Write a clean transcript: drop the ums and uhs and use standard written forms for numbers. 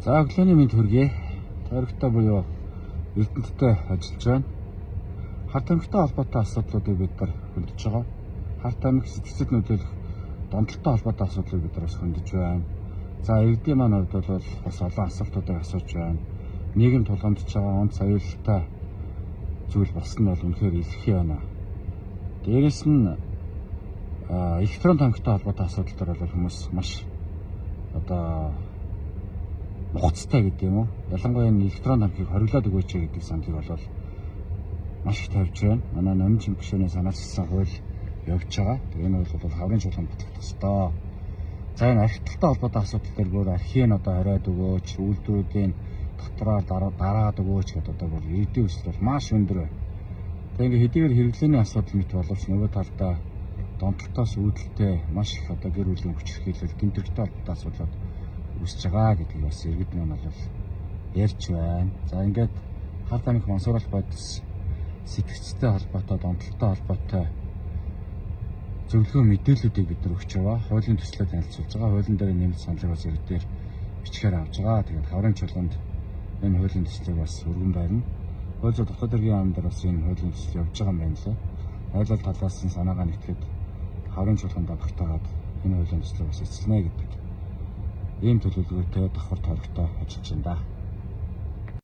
За өглөөний мэнд хүргэе. Тойрогтой буюу Эрдэнэттэй ажиллаж байна. Харт тамхитай холбоотой асуудлуудыг бид нар хөндөж байгаа. Харт тамхи сэтгцэд нөлөөлөх донтолтой холбоотой асуудлыг бид нар бас хөндөж байна. За иргэдийн маань хувьд бол бас олон асуултуудыг асууж байна. Нийгэм тулгамдж байгаа онц аюултай зүйл болсон нь бол үнэхээр илэрхий байна. Дээрээс нь электрон тамхитай холбоотой асуудал бол хүмүүс маш нухацтай гэдэг юм уу? Ялангуяа электрон тамхиг хориглоод өгөөч гэдэг саналыг бол маш их тавьж байна. Манай номын гишүүний санаачилсан хууль явж байгаа. Энэ бол хаврын чуулганд батлагдах ёстой. За энэ архитектуртай холбоотой асуудал дээр бүр архийг хориод өгөөч, үйлдвэрүүдийн дотроо дараад өгөөч гэдэг бүр иргэдийн хүсэл бол маш өндөр байна. Тэгээ ингээ хэдийгээр хэрэглээний асуудал мэт боловч нөгөө талдаа донтолтоос үүдэлтэй маш их гэр бүлийн хүч хэрхийлэл гэмтэрхтэй холбоотой асуудлууд үүсэж байгаа гэдгийг бас иргэд маань бол ярьж байна. За ингээд харт тамхи мансууруулах бодис сэтгцтэй холбоотой, донтолтой холбоотой зөвлөгөө мэдээллүүдийг бид нар өгч байгаа. Хуулийн төслөд танилцуулж байгаа. Хуулийн дээр нэмэлт саналыг бас иргэдээр бичгээр авч байгаа. Тэгээд хаврын чуулганд энэ хуулийн төслийг бас өргөн байрна. Хууль зүйн дотоод хэргийн яам дээр бас энэ хуулийн төсөл явж байгаа юм байна лээ. Айл ал талаас нь санаагаа нэгтгэхэд хаврын чуулганд багтаагаад энэ хуулийн төслийг бас эцэлнэ гэдэг ийм төлөвлөгөөтэй давхар тойрогтой ажиллаж байна да.